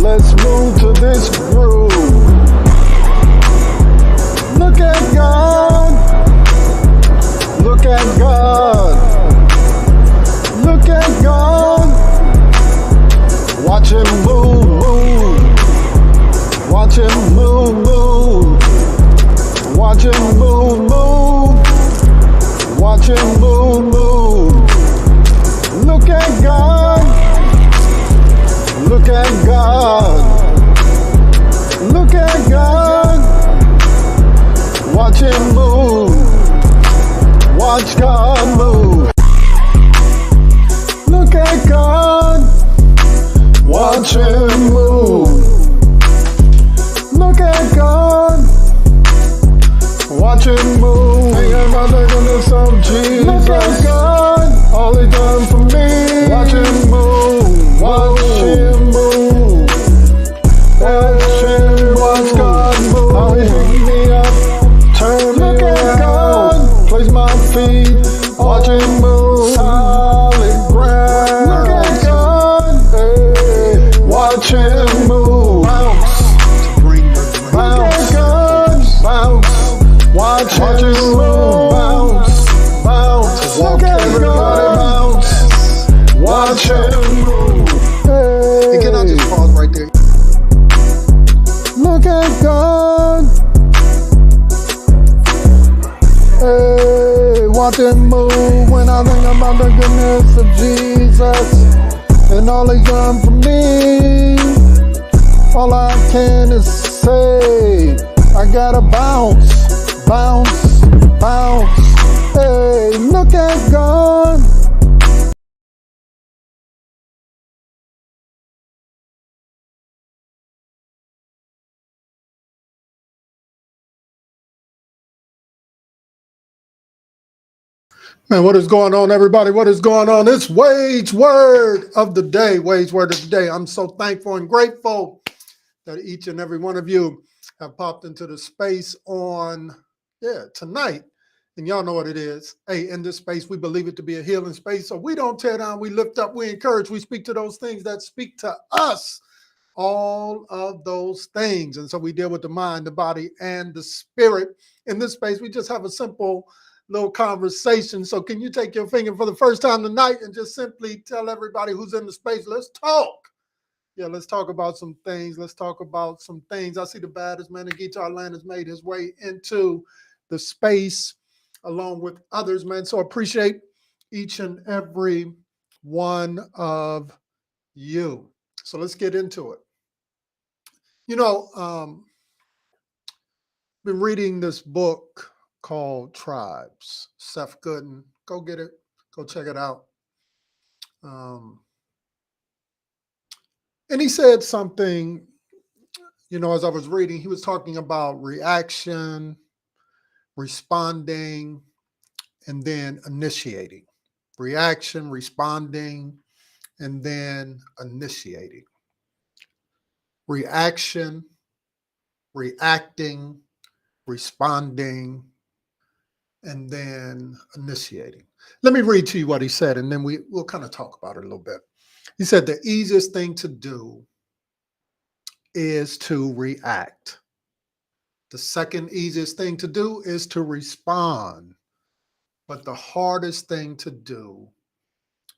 Let's move to this groove. Look at God. Look at God. Look at God. Watch him move, move. Watch him move, move. Watch him move, move. Watch him move, move. Look at God. Look at God. Look at God. Watch him move. Watch God move. Look at God. Watch him move. Look at God. Watch him move. Think about the goodness of Jesus. Look at God. All he done for me. Watch him move. Watch him move. Watch him. Watch God move. How he picked me up. Turn me around. Look at God. Place my feet. Watch him move. Solid ground. Look at God. Hey. Watch him move. Bounce. Bounce. Bounce. Watch him move. Bounce. Bounce. Look at God. Bounce. Watch him move. Hey. Can I just pause right there? Look at God. Hey, watch him move when I think about the goodness of Jesus and all he's done for me. All I can is say, I gotta bounce, bounce, bounce. Hey, look at God. Man, what is going on, everybody? What is going on? It's Wade's Word of the Day. Wade's Word of the Day. I'm so thankful and grateful that each and every one of you have popped into the space on, tonight. And y'all know what it is. Hey, in this space, we believe it to be a healing space. So we don't tear down, we lift up, we encourage, we speak to those things that speak to us. All of those things. And so we deal with the mind, the body, and the spirit. In this space, we just have a simple little conversation. So can you take your finger for the first time tonight and just simply tell everybody who's in the space, let's talk. Yeah, let's talk about some things. Let's talk about some things. I see the baddest man in Guitar Land has made his way into the space along with others, man. So appreciate each and every one of you. So let's get into it. You know, been reading this book called Tribes, Seth Godin. Go get it. Go check it out. And he said something, you know, as I was reading, he was talking about reaction, responding, and then initiating. Reaction, responding, and then initiating. Reaction, reacting, responding, and then initiating. Let me read to you what he said, and then we'll kind of talk about it a little bit. He said the easiest thing to do is to react. The second easiest thing to do is to respond. But the hardest thing to do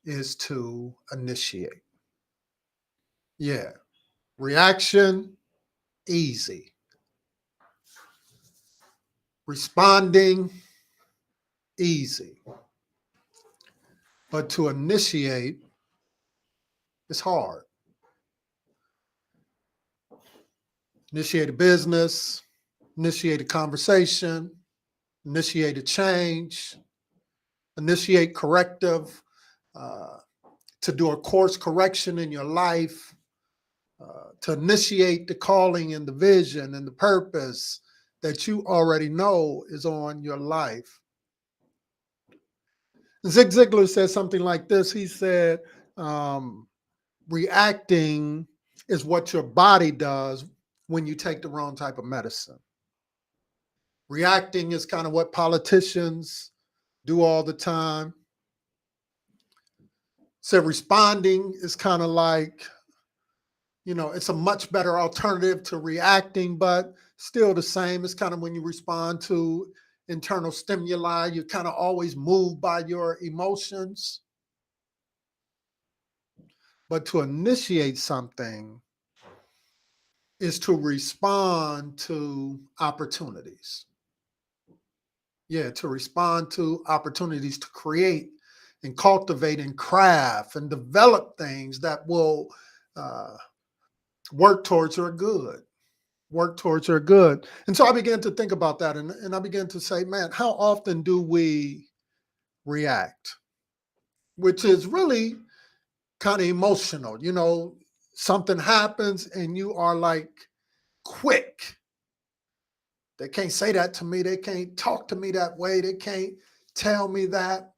is to initiate. Yeah. Reaction, easy. Responding, easy. But to initiate, it's hard. Initiate a business, initiate a conversation, initiate a change, initiate corrective, to do a course correction in your life, to initiate the calling and the vision and the purpose that you already know is on your life. Zig Ziglar said something like this. He said, reacting is what your body does when you take the wrong type of medicine. Reacting is kind of what politicians do all the time. So responding is kind of like, it's a much better alternative to reacting, but still the same. It's kind of when you respond to internal stimuli, you're kind of always moved by your emotions. But to initiate something is to respond to opportunities. Yeah, to respond to opportunities to create and cultivate and craft and develop things that will uh, work towards your good. Work towards your good. And so I began to think about that, and I began to say, man, how often do we react? Which is really kind of emotional. Something happens and you are like quick. They can't say that to me. They can't talk to me that way. They can't tell me that.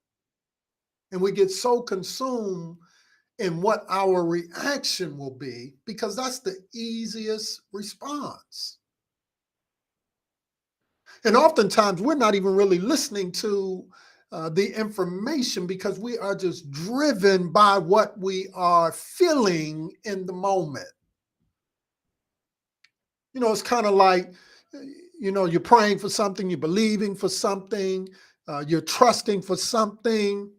And we get so consumed in what our reaction will be because that's the easiest response. And oftentimes we're not even really listening to the information because we are just driven by what we are feeling in the moment. It's kind of like, you're praying for something, you're believing for something, you're trusting for something,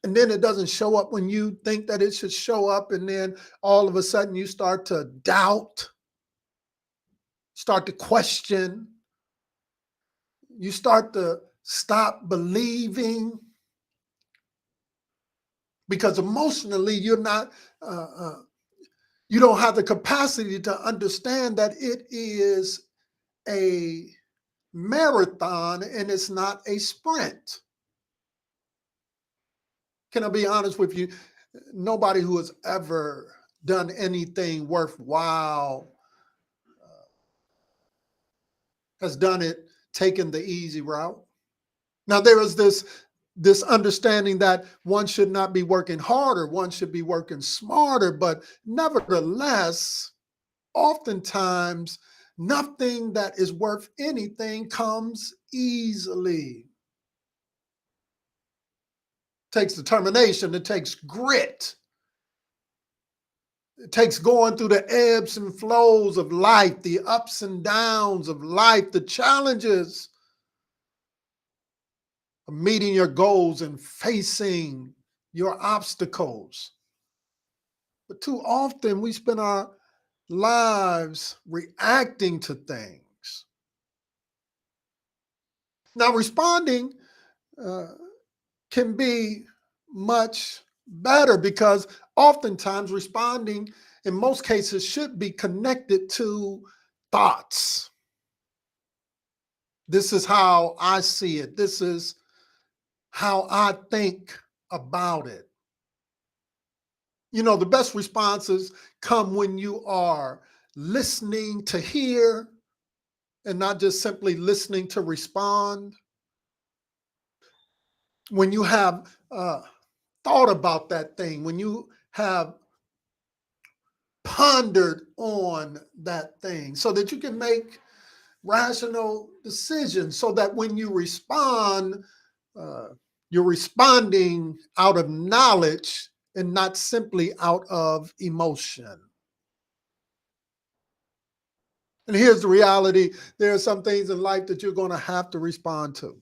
and then it doesn't show up when you think that it should show up. And then all of a sudden you start to doubt, start to question, you start to stop believing because emotionally you're not, uh, uh, you don't have the capacity to understand that it is a marathon and it's not a sprint. Can I be honest with you? Nobody who has ever done anything worthwhile has done it taking the easy route. Now there is this understanding that one should not be working harder, one should be working smarter, but nevertheless, oftentimes nothing that is worth anything comes easily. It takes determination, it takes grit. It takes going through the ebbs and flows of life, the ups and downs of life, the challenges of meeting your goals and facing your obstacles. But too often we spend our lives reacting to things. Now, responding uh, can be much better because oftentimes responding, in most cases, should be connected to thoughts. This is how I see it. This is how I think about it. The best responses come when you are listening to hear and not just simply listening to respond. When you have thought about that thing, when you have pondered on that thing, so that you can make rational decisions, so that when you respond, uh, you're responding out of knowledge and not simply out of emotion. And here's the reality: there are some things in life that you're going to have to respond to.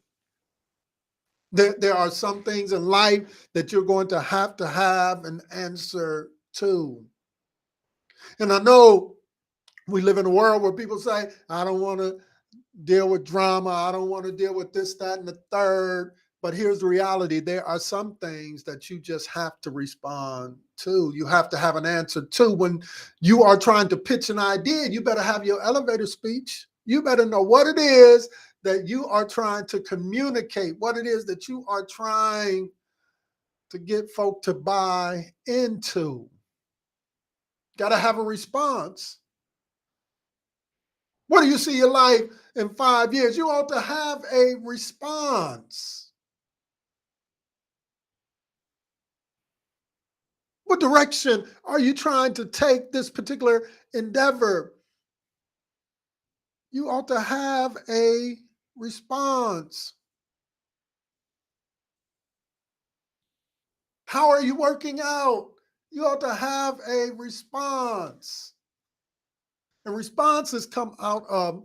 There are some things in life that you're going to have an answer to. And I know we live in a world where people say, I don't want to deal with drama. I don't want to deal with this, that, and the third. But here's the reality: there are some things that you just have to respond to. You have to have an answer to. When you are trying to pitch an idea, you better have your elevator speech. You better know what it is that you are trying to communicate, what it is that you are trying to get folk to buy into. Got to have a response. What do you see your life in 5 years? You ought to have a response. What direction are you trying to take this particular endeavor? You ought to have a response. How are you working out? You ought to have a response. And responses come out of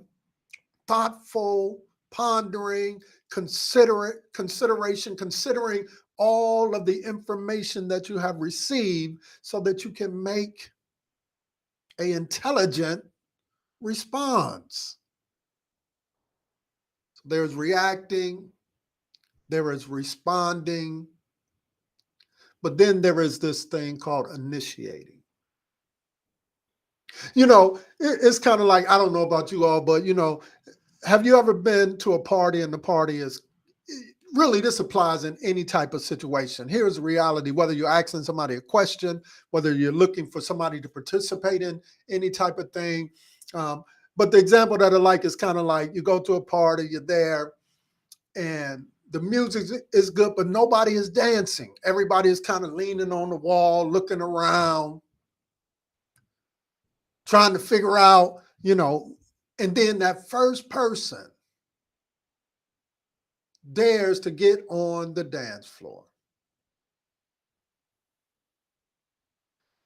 thoughtful pondering, consideration, considering all of the information that you have received so that you can make a intelligent response. So there's reacting, there is responding, but then there is this thing called initiating. It's kind of like, I don't know about you all, but have you ever been to a party and the party is really, this applies in any type of situation. Here's the reality: whether you're asking somebody a question, whether you're looking for somebody to participate in any type of thing. But the example that I like is kind of like, you go to a party, you're there, and the music is good, but nobody is dancing. Everybody is kind of leaning on the wall, looking around, trying to figure out, and then that first person dares to get on the dance floor.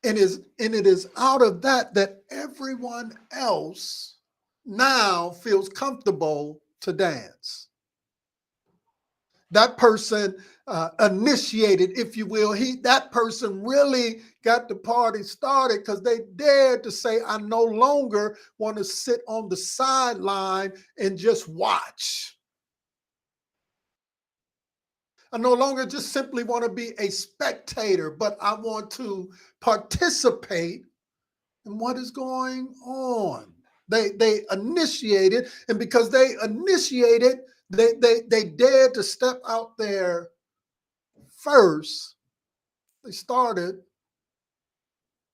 And it is out of that everyone else now feels comfortable to dance. That person initiated, if you will. That person really got the party started because they dared to say, I no longer want to sit on the sideline and just watch. I no longer just simply want to be a spectator, but I want to participate in what is going on. They initiated, and because they initiated, they dared to step out there first. They started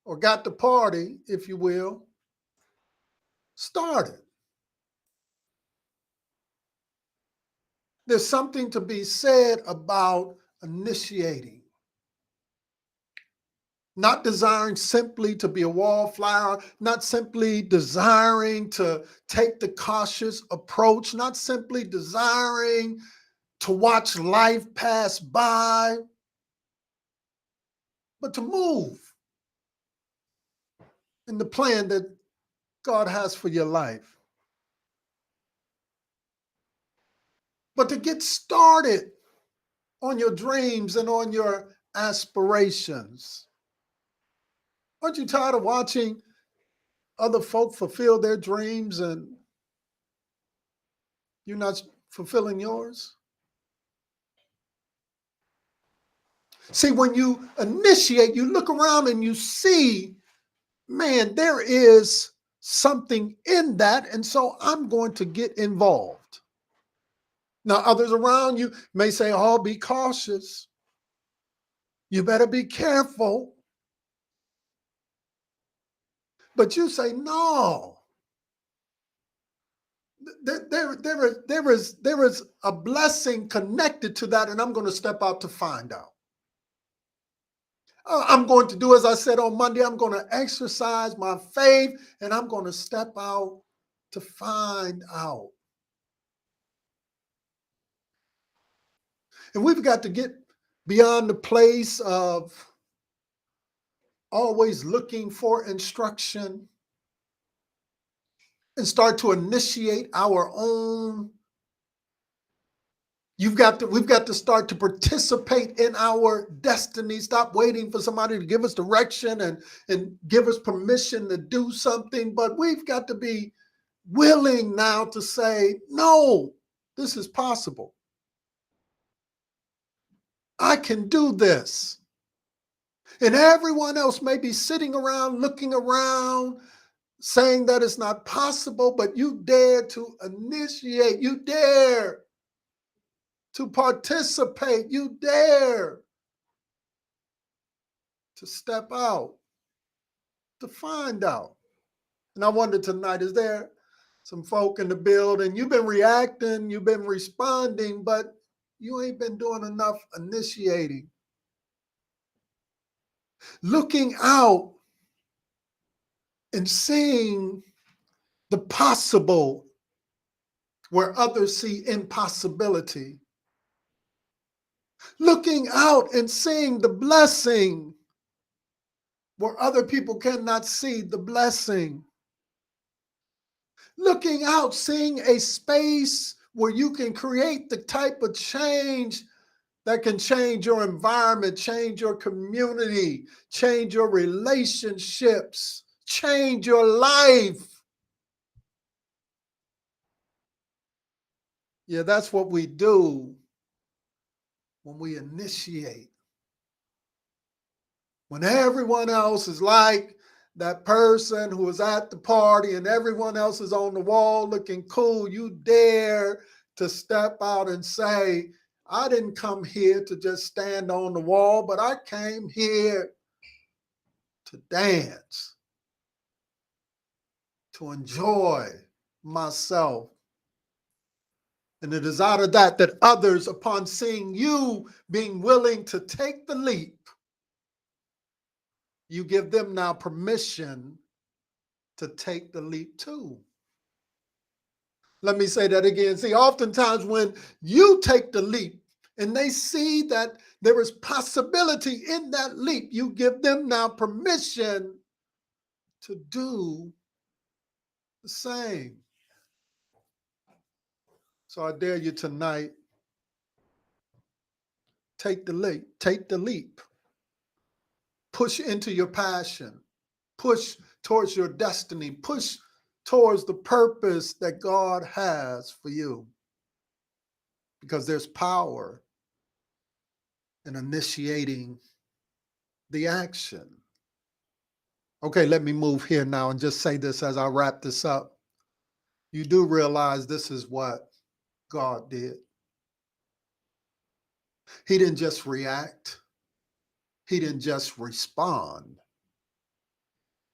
or got the party, if you will, started. There's something to be said about initiating. Not desiring simply to be a wallflower, not simply desiring to take the cautious approach, not simply desiring to watch life pass by, but to move in the plan that God has for your life. But to get started on your dreams and on your aspirations. Aren't you tired of watching other folk fulfill their dreams and you're not fulfilling yours? See, when you initiate, you look around and you see, man, there is something in that. And so I'm going to get involved. Now, others around you may say, oh, be cautious. You better be careful. But you say, no. There is a blessing connected to that, and I'm going to step out to find out. I'm going to do, as I said on Monday, I'm going to exercise my faith, and I'm going to step out to find out. And we've got to get beyond the place of always looking for instruction and start to initiate our own. We've got to start to participate in our destiny. Stop waiting for somebody to give us direction and give us permission to do something. But we've got to be willing now to say, no, this is possible. I can do this. And everyone else may be sitting around, looking around, saying that it's not possible, but you dare to initiate. You dare to participate. You dare to step out, to find out. And I wonder tonight, is there some folk in the building? You've been reacting, you've been responding, but you ain't been doing enough initiating. Looking out and seeing the possible where others see impossibility. Looking out and seeing the blessing where other people cannot see the blessing. Looking out, seeing a space where you can create the type of change that can change your environment, change your community, change your relationships, change your life. Yeah, that's what we do when we initiate. When everyone else is like that person who was at the party and everyone else is on the wall looking cool, you dare to step out and say, I didn't come here to just stand on the wall, but I came here to dance, to enjoy myself. And it is out of that that others, upon seeing you being willing to take the leap, you give them now permission to take the leap too. Let me say that again. See, oftentimes when you take the leap and they see that there is possibility in that leap, you give them now permission to do the same. So I dare you tonight, take the leap, take the leap. Push into your passion, push towards your destiny, push towards the purpose that God has for you. Because there's power in initiating the action. Okay, let me move here now and just say this as I wrap this up. You do realize this is what God did. He didn't just react, he didn't just respond,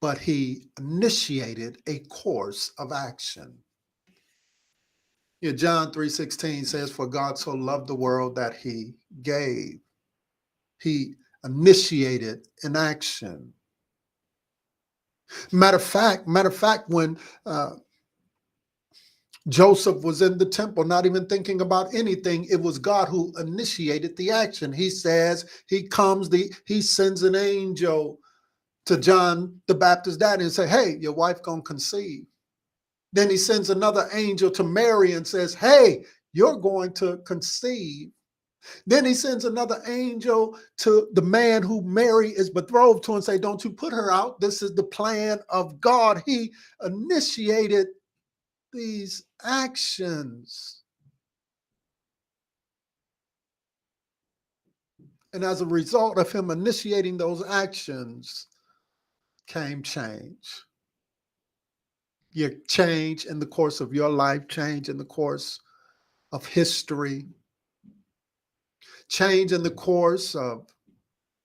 but he initiated a course of action. Yeah, John 3:16 says, for God so loved the world that he gave. He initiated an action. Matter of fact, when Joseph was in the temple, not even thinking about anything, it was God who initiated the action. He says, he sends an angel to John the Baptist's daddy and say, hey, your wife gonna conceive. Then he sends another angel to Mary and says, hey, you're going to conceive. Then he sends another angel to the man who Mary is betrothed to and say, don't you put her out. This is the plan of God. He initiated these actions. And as a result of him initiating those actions came change. Your change in the course of your life, change in the course of history, change in the course of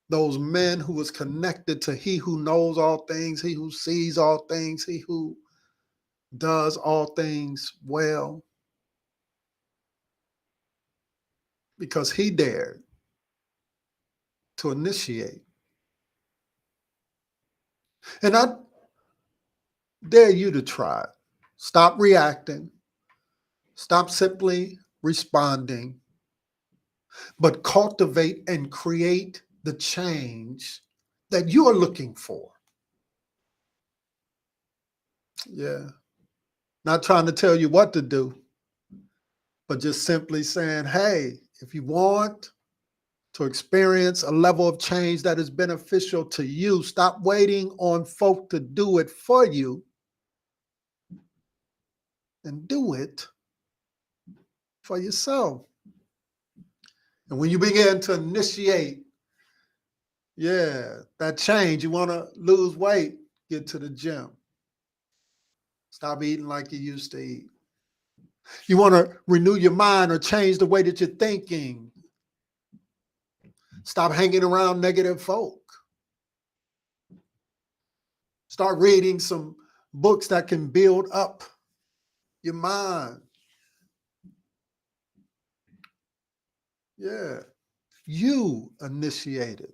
those men who was connected to he who knows all things, he who sees all things, he who does all things well. Because he dared to initiate. And I dare you to try it. Stop reacting. Stop simply responding, but cultivate and create the change that you are looking for. Yeah. Not trying to tell you what to do, but just simply saying, hey, if you want to experience a level of change that is beneficial to you, stop waiting on folk to do it for you and do it for yourself. And when you begin to initiate, that change, you want to lose weight, get to the gym. Stop eating like you used to eat. You want to renew your mind or change the way that you're thinking. Stop hanging around negative folk. Start reading some books that can build up your mind. Yeah. You initiate it.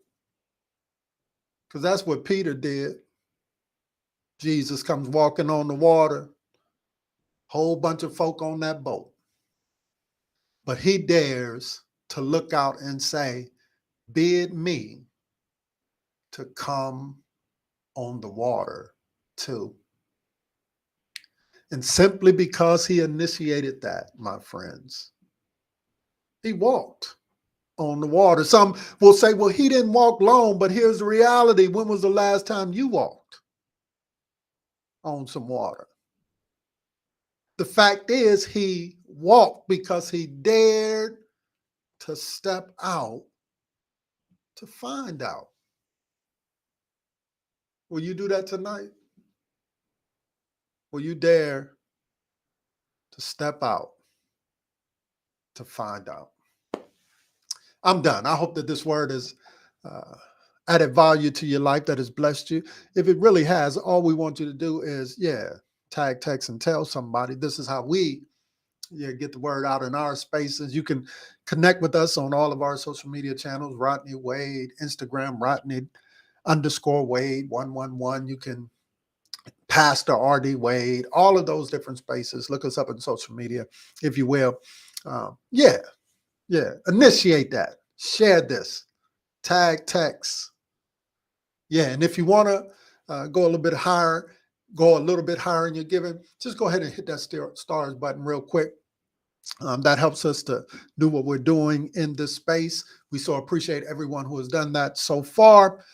Because that's what Peter did. Jesus comes walking on the water, whole bunch of folk on that boat. But he dares to look out and say, bid me to come on the water too. And simply because he initiated that, my friends, he walked on the water. Some will say, well, he didn't walk long, but here's the reality. When was the last time you walked on some water? The fact is, he walked because he dared to step out to find out. Will you do that tonight? Will you dare to step out to find out? I'm done. I hope that this word has added value to your life, that has blessed you. If it really has, all we want you to do is, tag, text, and tell somebody. This is how we get the word out in our spaces. You can connect with us on all of our social media channels, Rodney Wade, Instagram, Rodney_Wade 111. You can Pastor RD Wade, all of those different spaces. Look us up on social media, if you will. Initiate that. Share this. Tag, text. And if you want to go a little bit higher in your giving, just go ahead and hit that stars button real quick. That helps us to do what we're doing in this space. We so appreciate everyone who has done that so far.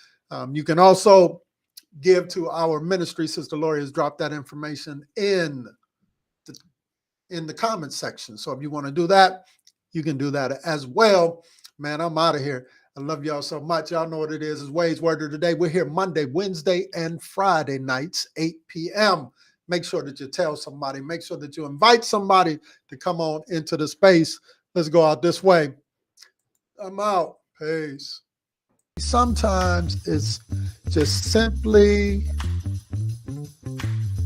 You can also give to our ministry. Sister Lori has dropped that information in the comments section. So if you want to do that, you can do that as well. Man, I'm out of here. I love y'all so much. Y'all know what it is. It's Wade's Word of the Day. We're here Monday, Wednesday, and Friday nights, 8 p.m. Make sure that you tell somebody. Make sure that you invite somebody to come on into the space. Let's go out this way. I'm out. Peace. Sometimes it's just simply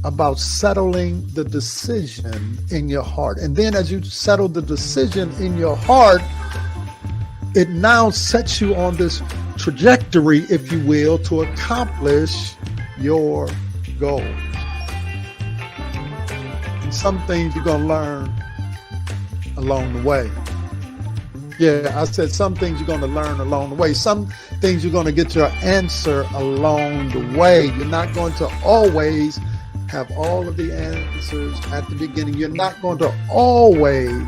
about settling the decision in your heart. And then as you settle the decision in your heart, it now sets you on this trajectory, if you will, to accomplish your goal. And some things you're going to learn along the way. I said some things you're going to learn along the way. Some things you're going to get your answer along the way. You're not going to always have all of the answers at the beginning. You're not going to always